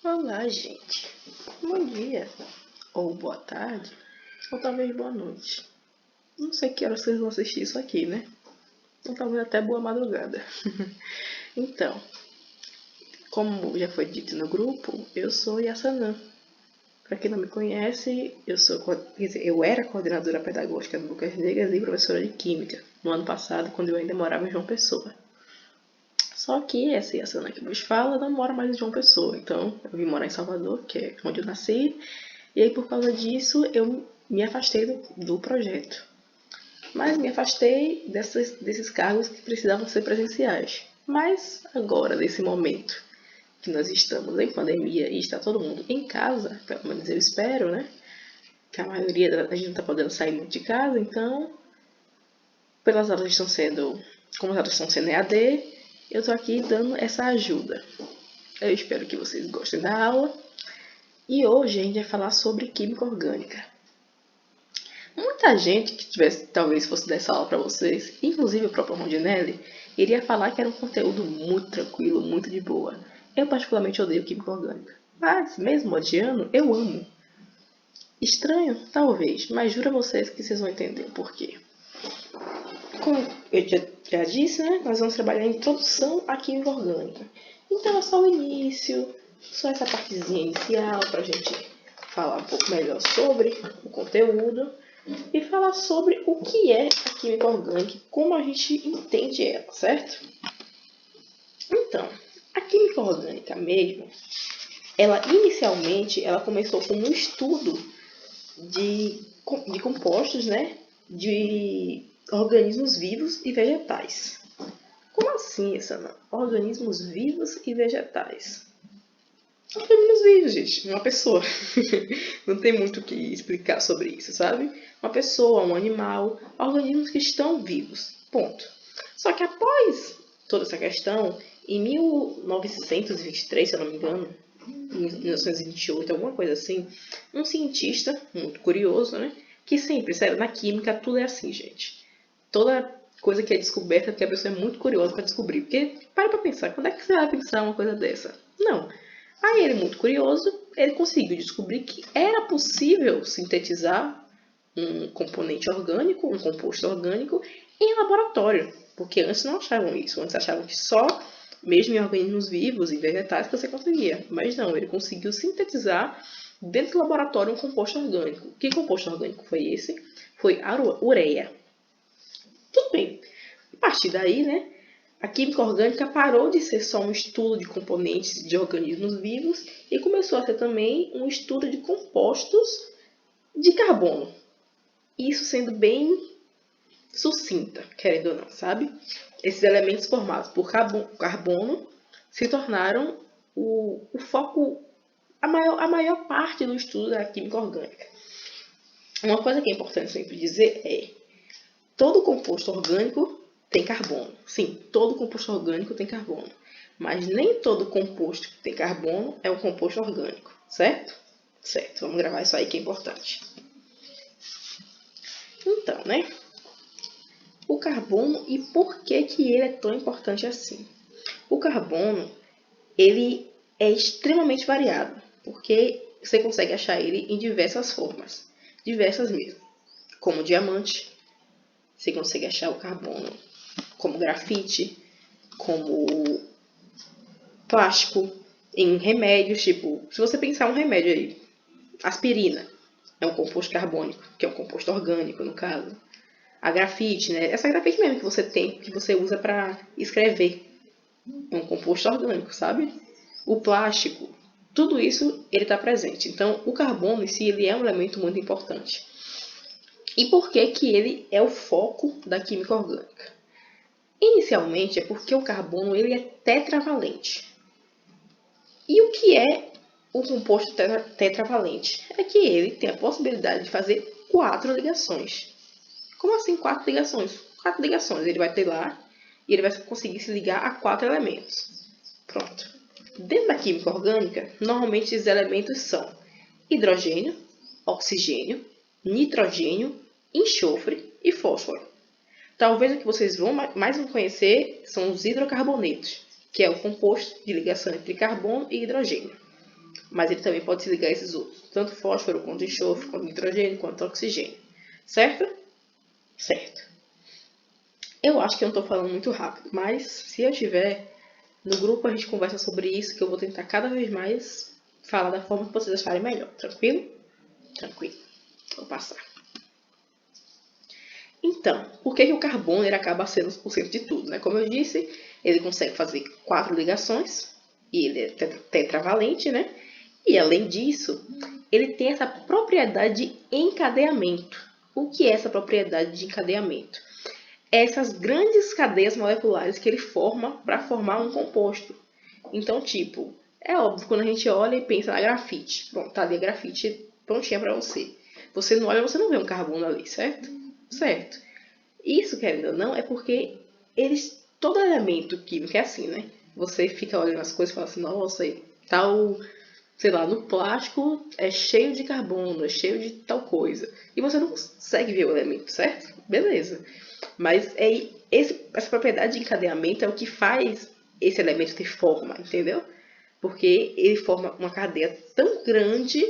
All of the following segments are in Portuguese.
Olá, gente. Bom dia, ou boa tarde, ou talvez boa noite. Não sei que hora vocês vão assistir isso aqui, né? Ou talvez até boa madrugada. Então, como já foi dito no grupo, eu sou Yassanã. Para quem não me conhece, eu era coordenadora pedagógica do Lucas Negas e professora de Química no ano passado, quando eu ainda morava em João Pessoa. Só que essa Yassanã que vos fala não mora mais em João Pessoa, então eu vim morar em Salvador, que é onde eu nasci, e aí por causa disso eu me afastei do projeto. Mas me afastei desses cargos que precisavam ser presenciais. Mas agora, nesse momento que nós estamos em pandemia e está todo mundo em casa, pelo menos eu espero, né? Que a maioria da gente não está podendo sair muito de casa, então, pelas aulas estão sendo, como as aulas estão sendo EAD, eu estou aqui dando essa ajuda. Eu espero que vocês gostem da aula. E hoje a gente vai falar sobre química orgânica. Muita gente que tivesse, talvez fosse dessa aula para vocês, inclusive o próprio Rondinelli, iria falar que era um conteúdo muito tranquilo, muito de boa. Eu particularmente odeio química orgânica, mas mesmo odiando, eu amo. Estranho? Talvez, mas juro a vocês que vocês vão entender o porquê. Como eu já disse, né, nós vamos trabalhar em introdução à química orgânica. Então é só o início, só essa partezinha inicial para a gente falar um pouco melhor sobre o conteúdo e falar sobre o que é a química orgânica e como a gente entende ela, certo? Então, a química orgânica mesmo, ela inicialmente começou como um estudo de compostos, né, de organismos vivos e vegetais. Como assim, Sana? Organismos vivos e vegetais? Organismos vivos, gente. Uma pessoa. Não tem muito o que explicar sobre isso, sabe? Uma pessoa, um animal, organismos que estão vivos. Ponto. Só que após toda essa questão, em 1923, se eu não me engano, em 1928, alguma coisa assim, um cientista, muito curioso, né? Que sempre, sério, na química tudo é assim, gente. Toda coisa que é descoberta, que a pessoa é muito curiosa para descobrir. Porque, para pra pensar, quando é que você vai pensar uma coisa dessa? Não. Aí ele, muito curioso, ele conseguiu descobrir que era possível sintetizar um componente orgânico, um composto orgânico, em laboratório. Porque antes não achavam isso. Antes achavam que só mesmo em organismos vivos e vegetais que você conseguia. Mas não, ele conseguiu sintetizar dentro do laboratório um composto orgânico. Que composto orgânico foi esse? Foi a ureia. Tudo bem. A partir daí, né, a química orgânica parou de ser só um estudo de componentes de organismos vivos e começou a ser também um estudo de compostos de carbono. Isso sendo bem sucinta, querendo ou não, sabe? Esses elementos formados por carbono se tornaram o foco, a maior parte do estudo da química orgânica. Uma coisa que é importante sempre dizer é: todo composto orgânico tem carbono. Sim, todo composto orgânico tem carbono. Mas nem todo composto que tem carbono é um composto orgânico, certo? Certo, vamos gravar isso aí que é importante. Então, né? O carbono e por que ele é tão importante assim? O carbono, ele é extremamente variado, porque você consegue achar ele em diversas formas, diversas mesmo, como diamante, você consegue achar o carbono como grafite, como plástico, em remédios, tipo, se você pensar um remédio aí, aspirina, é um composto carbônico, que é um composto orgânico no caso. A grafite, né? Essa grafite mesmo que você tem, que você usa para escrever, é um composto orgânico, sabe? O plástico, tudo isso ele está presente. Então, o carbono em si ele é um elemento muito importante. E por que ele é o foco da química orgânica? Inicialmente é porque o carbono ele é tetravalente. E o que é o composto tetravalente? É que ele tem a possibilidade de fazer 4 ligações. Como assim 4 ligações? 4 ligações. Ele vai ter lá e ele vai conseguir se ligar a 4 elementos. Pronto. Dentro da química orgânica, normalmente esses elementos são hidrogênio, oxigênio, nitrogênio, enxofre e fósforo. Talvez o que vocês mais vão conhecer são os hidrocarbonetos, que é o composto de ligação entre carbono e hidrogênio. Mas ele também pode se ligar a esses outros. Tanto fósforo, quanto enxofre, quanto nitrogênio, quanto oxigênio. Certo? Certo. Eu acho que eu não estou falando muito rápido, mas se eu tiver, no grupo a gente conversa sobre isso, que eu vou tentar cada vez mais falar da forma que vocês acharem melhor. Tranquilo? Tranquilo. Vou passar. Então, por que o carbono ele acaba sendo o centro de tudo, né? Como eu disse, ele consegue fazer 4 ligações, e ele é tetravalente, né? E além disso, ele tem essa propriedade de encadeamento. O que é essa propriedade de encadeamento? Essas grandes cadeias moleculares que ele forma para formar um composto. Então, tipo, é óbvio, quando a gente olha e pensa na grafite. Bom, tá ali a grafite prontinha para você. Você não olha, você não vê um carbono ali, certo? Certo. Isso, querendo ou não, é porque todo elemento químico é assim, né? Você fica olhando as coisas e fala assim, nossa, tal, sei lá, no plástico é cheio de carbono, é cheio de tal coisa. E você não consegue ver o elemento, certo? Beleza. Mas essa propriedade de encadeamento é o que faz esse elemento ter forma, entendeu? Porque ele forma uma cadeia tão grande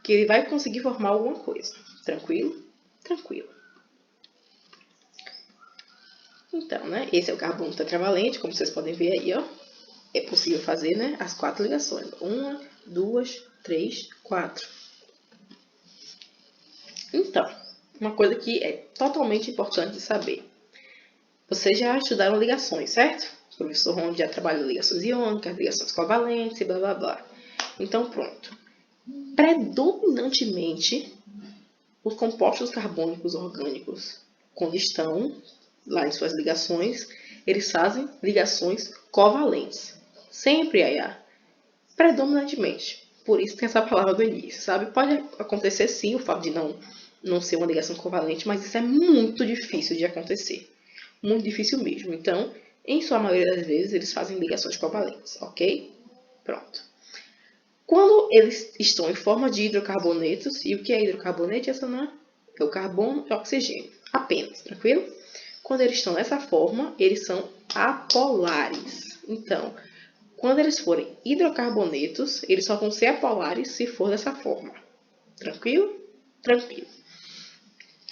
que ele vai conseguir formar alguma coisa. Tranquilo? Tranquilo. Então, né? Esse é o carbono tetravalente, como vocês podem ver aí, ó. É possível fazer, né? As 4 ligações. 1, 2, 3, 4. Então, uma coisa que é totalmente importante de saber. Vocês já estudaram ligações, certo? O professor Ron já trabalhou ligações iônicas, ligações covalentes e blá blá blá. Então, pronto. Predominantemente, os compostos carbônicos orgânicos, quando estão lá em suas ligações, eles fazem ligações covalentes. Sempre, Ayá. Predominantemente. Por isso tem essa palavra do início, sabe? Pode acontecer sim o fato de não ser uma ligação covalente, mas isso é muito difícil de acontecer. Muito difícil mesmo. Então, em sua maioria das vezes, eles fazem ligações covalentes, ok? Pronto. Quando eles estão em forma de hidrocarbonetos, e o que é hidrocarboneto? Essa não é o carbono e o oxigênio. Apenas, tranquilo? Quando eles estão nessa forma, eles são apolares. Então, quando eles forem hidrocarbonetos, eles só vão ser apolares se for dessa forma. Tranquilo? Tranquilo.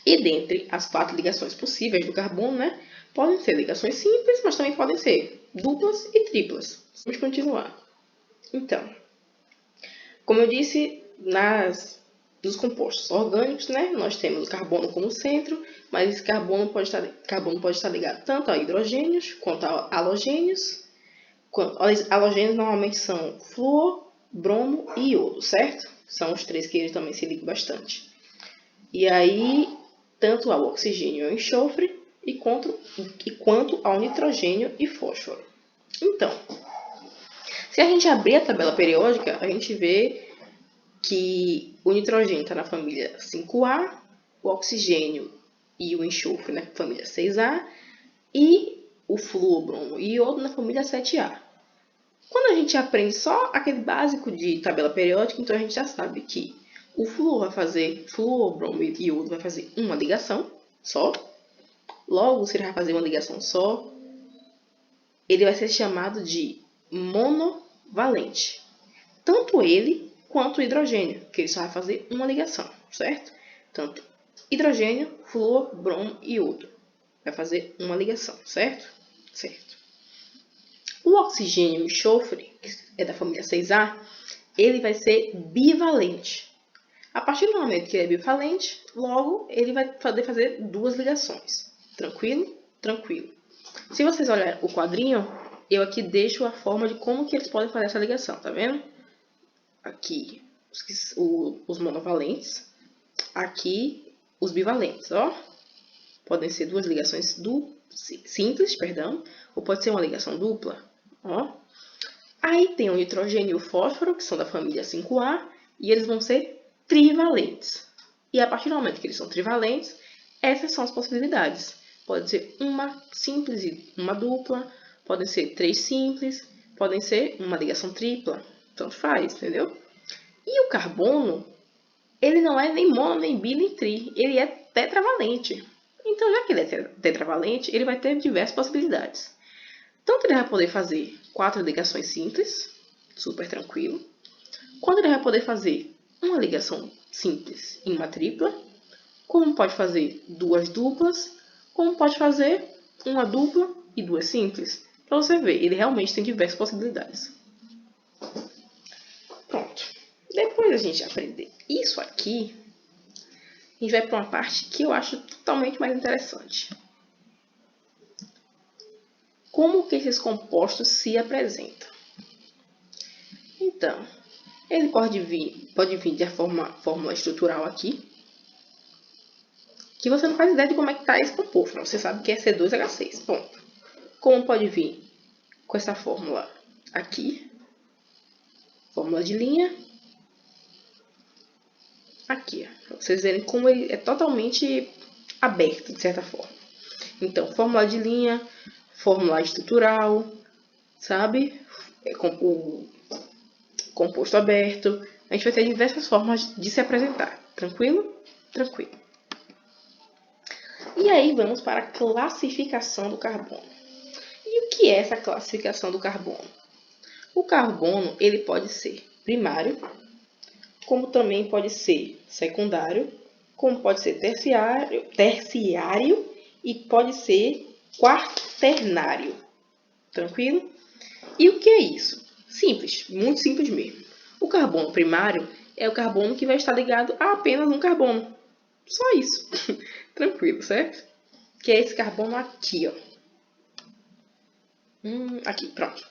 E dentre as 4 ligações possíveis do carbono, né, podem ser ligações simples, mas também podem ser duplas e triplas. Vamos continuar. Então, como eu disse, dos compostos orgânicos, né, nós temos o carbono como centro, mas esse carbono pode estar ligado tanto a hidrogênios quanto a halogênios. Os halogênios normalmente são flúor, bromo e iodo, certo? São os 3 que eles também se ligam bastante. E aí, tanto ao oxigênio e ao enxofre, quanto ao nitrogênio e fósforo. Então, se a gente abrir a tabela periódica, a gente vê que o nitrogênio está na família 5A, o oxigênio e o enxofre na família 6A e o flúor, bromo e iodo na família 7A. Quando a gente aprende só aquele básico de tabela periódica, então a gente já sabe que o flúor, bromo e iodo vai fazer uma ligação só. Logo, se ele vai fazer uma ligação só, ele vai ser chamado de monovalente. Tanto ele quanto o hidrogênio, que ele só vai fazer uma ligação, certo? Tanto hidrogênio, flúor, bromo e iodo. Vai fazer uma ligação, certo? Certo. O oxigênio e o enxofre, que é da família 6A, ele vai ser bivalente. A partir do momento que ele é bivalente, logo ele vai poder fazer 2 ligações. Tranquilo? Tranquilo. Se vocês olharem o quadrinho, eu aqui deixo a forma de como que eles podem fazer essa ligação, tá vendo? Aqui os monovalentes, aqui os bivalentes, ó. Podem ser 2 ligações simples, ou pode ser uma ligação dupla, ó. Aí tem o nitrogênio e o fósforo, que são da família 5A, e eles vão ser trivalentes. E a partir do momento que eles são trivalentes, essas são as possibilidades. Pode ser uma simples e uma dupla, podem ser 3 simples, podem ser uma ligação tripla, tanto faz, entendeu? E o carbono, ele não é nem mono, nem bi, nem tri, ele é tetravalente. Então, já que ele é tetravalente, ele vai ter diversas possibilidades. Tanto ele vai poder fazer 4 ligações simples, super tranquilo, quando ele vai poder fazer uma ligação simples em uma tripla, como pode fazer duas duplas, como pode fazer uma dupla e duas simples. Para você ver, ele realmente tem diversas possibilidades. Pronto. Depois da gente aprender isso aqui, a gente vai para uma parte que eu acho totalmente mais interessante. Como que esses compostos se apresentam? Então, ele pode vir de fórmula estrutural aqui, que você não faz ideia de como é que está esse composto, mas você sabe que é C2H6, ponto. Como pode vir com essa fórmula aqui, fórmula de linha, aqui, para vocês verem como ele é totalmente aberto, de certa forma. Então, fórmula de linha, fórmula estrutural, sabe? O composto aberto. A gente vai ter diversas formas de se apresentar. Tranquilo? Tranquilo. E aí, vamos para a classificação do carbono. E o que é essa classificação do carbono? O carbono, ele pode ser primário, como também pode ser secundário, como pode ser terciário e pode ser quaternário. Tranquilo? E o que é isso? Simples, muito simples mesmo. O carbono primário é o carbono que vai estar ligado a apenas um carbono. Só isso. Tranquilo, certo? Que é esse carbono aqui, ó. Aqui, pronto.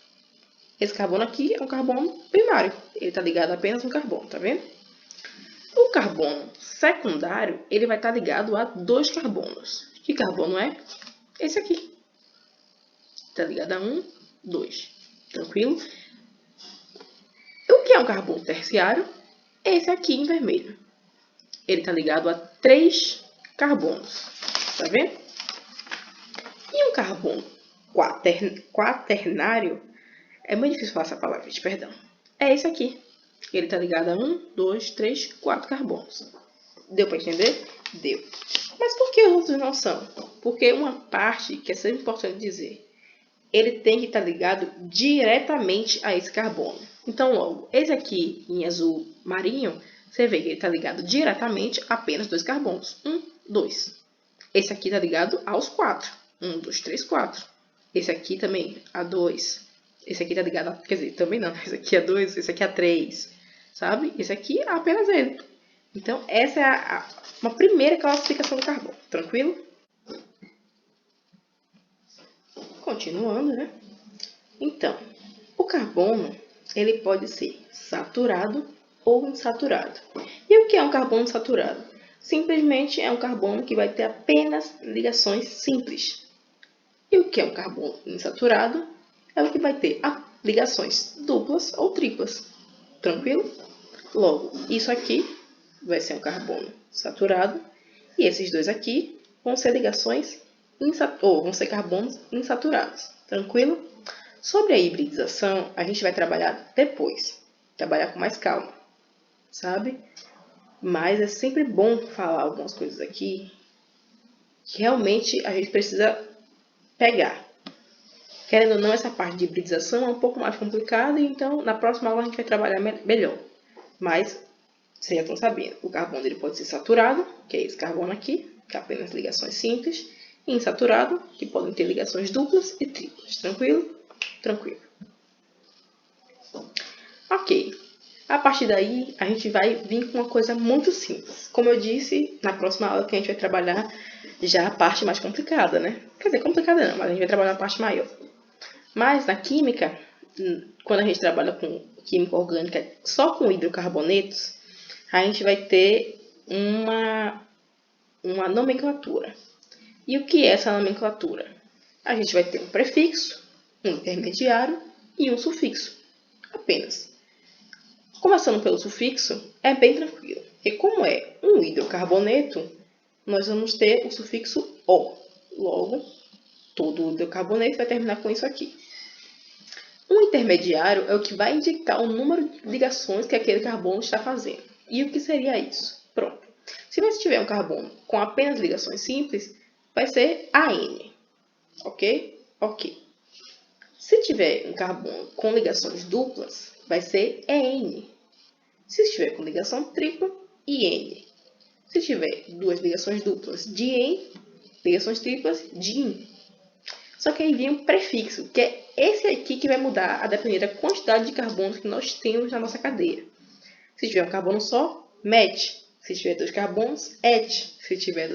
Esse carbono aqui é um carbono primário. Ele está ligado a apenas um carbono, tá vendo? O carbono secundário, ele vai estar ligado a dois carbonos. Que carbono é? Esse aqui. Está ligado a 1, 2. Tranquilo? O que é um carbono terciário? Esse aqui em vermelho. Ele está ligado a 3 carbonos. Tá vendo? E um carbono quaternário, é muito difícil falar essa palavra, gente, perdão. É esse aqui. Ele está ligado a 1, 2, 3, 4 carbonos. Deu para entender? Deu. Mas por que os outros não são? Porque uma parte que é sempre importante dizer, ele tem que estar ligado diretamente a esse carbono. Então, logo, esse aqui em azul marinho, você vê que ele está ligado diretamente a apenas 2 carbonos. 1, 2. Esse aqui está ligado aos 4. 1, 2, 3, 4. Esse aqui também a 2. Esse aqui está ligado a... Quer dizer, também não. Esse aqui a 2, esse aqui a 3. Sabe? Esse aqui é apenas ele. Então, essa é uma primeira classificação do carbono. Tranquilo? Continuando, né? Então, o carbono, ele pode ser saturado ou insaturado. E o que é um carbono saturado? Simplesmente é um carbono que vai ter apenas ligações simples. E o que é um carbono insaturado? É o que vai ter ligações duplas ou triplas. Tranquilo? Logo, isso aqui vai ser um carbono saturado e esses dois aqui vão ser ligações vão ser carbonos insaturados. Tranquilo? Sobre a hibridização, a gente vai trabalhar depois. Trabalhar com mais calma, sabe? Mas é sempre bom falar algumas coisas aqui que realmente a gente precisa pegar. Querendo ou não, essa parte de hibridização é um pouco mais complicada, então na próxima aula a gente vai trabalhar melhor. Mas, vocês já estão sabendo, o carbono ele pode ser saturado, que é esse carbono aqui, que é apenas ligações simples, e insaturado, que podem ter ligações duplas e triplas. Tranquilo? Tranquilo. Ok. A partir daí, a gente vai vir com uma coisa muito simples. Como eu disse, na próxima aula que a gente vai trabalhar já a parte mais complicada, né? Quer dizer, complicada não, mas a gente vai trabalhar a parte maior. Mas na química, quando a gente trabalha com química orgânica só com hidrocarbonetos, a gente vai ter uma nomenclatura. E o que é essa nomenclatura? A gente vai ter um prefixo, um intermediário e um sufixo. Apenas. Começando pelo sufixo, é bem tranquilo. E como é um hidrocarboneto, nós vamos ter o sufixo O. Logo, todo hidrocarboneto vai terminar com isso aqui. Um intermediário é o que vai indicar o número de ligações que aquele carbono está fazendo. E o que seria isso? Pronto. Se você tiver um carbono com apenas ligações simples, vai ser AN. Ok? Ok. Se tiver um carbono com ligações duplas, vai ser EN. Se tiver com ligação tripla, IN. Se tiver duas ligações duplas, DIEN. Ligações triplas, DIN. Só que aí vem um prefixo, que é esse aqui que vai mudar a depender da quantidade de carbonos que nós temos na nossa cadeia. Se tiver um carbono só, MET. Se tiver 2 carbonos, ET. Se tiver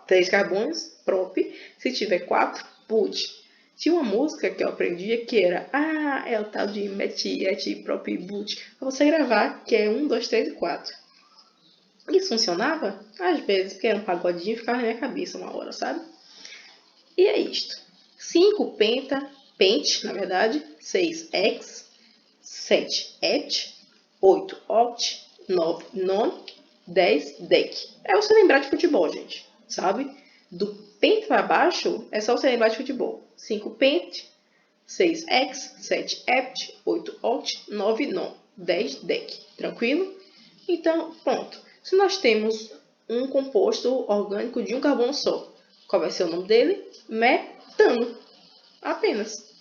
3 carbonos, PROP. Se tiver 4, BUT. Tinha uma música que eu aprendi que era é o tal de MET, ET, PROP, BUT. Pra você gravar, que é 1, 2, 3 e 4. Isso funcionava? Às vezes, porque era um pagodinho e ficava na minha cabeça uma hora, sabe? E é isto. 5 pent, na verdade. 6 hex. 7 et. 8 oct. 9 non. 10 dec. É você lembrar de futebol, gente. Sabe? Do pent para baixo, é só você lembrar de futebol. 5 pent. 6 hex. 7 ept. 8 oct. 9 non. 10 dec. Tranquilo? Então, pronto. Se nós temos um composto orgânico de um carbono só, qual vai ser o nome dele? Metano. Apenas.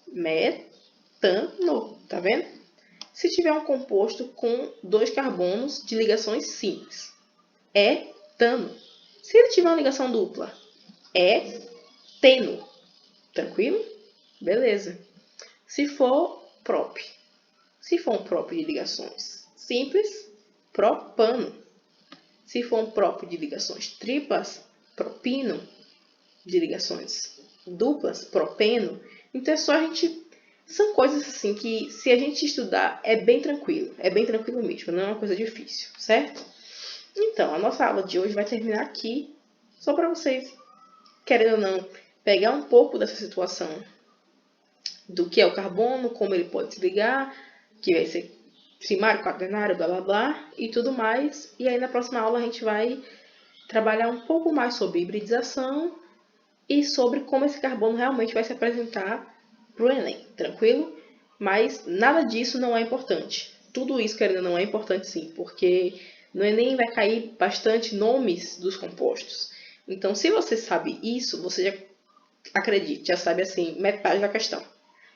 Metano. Tá vendo? Se tiver um composto com 2 carbonos de ligações simples, etano. Se ele tiver uma ligação dupla, eteno. Tranquilo? Beleza. Se for prop. Se for um prop de ligações simples, propano. Se for um prop de ligações triplas, propino. De ligações duplas, propeno. Então é só a gente... São coisas assim que, se a gente estudar, é bem tranquilo. É bem tranquilo mesmo, não é uma coisa difícil, certo? Então, a nossa aula de hoje vai terminar aqui. Só para vocês, querendo ou não, pegar um pouco dessa situação do que é o carbono, como ele pode se ligar, que vai ser primário, quaternário, blá blá blá, e tudo mais. E aí na próxima aula a gente vai trabalhar um pouco mais sobre hibridização e sobre como esse carbono realmente vai se apresentar para o Enem, tranquilo? Mas nada disso não é importante. Tudo isso, querendo ou não, é importante sim, porque no Enem vai cair bastante nomes dos compostos. Então, se você sabe isso, você já, acredite, já sabe assim, metade da questão.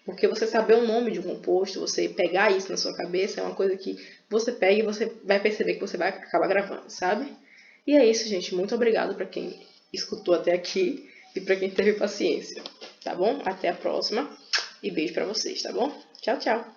Porque você saber o nome de um composto, você pegar isso na sua cabeça, é uma coisa que você pega e você vai perceber que você vai acabar gravando, sabe? E é isso, gente. Muito obrigado para quem escutou até aqui e para quem teve paciência, tá bom? Até a próxima e beijo para vocês, tá bom? Tchau, tchau!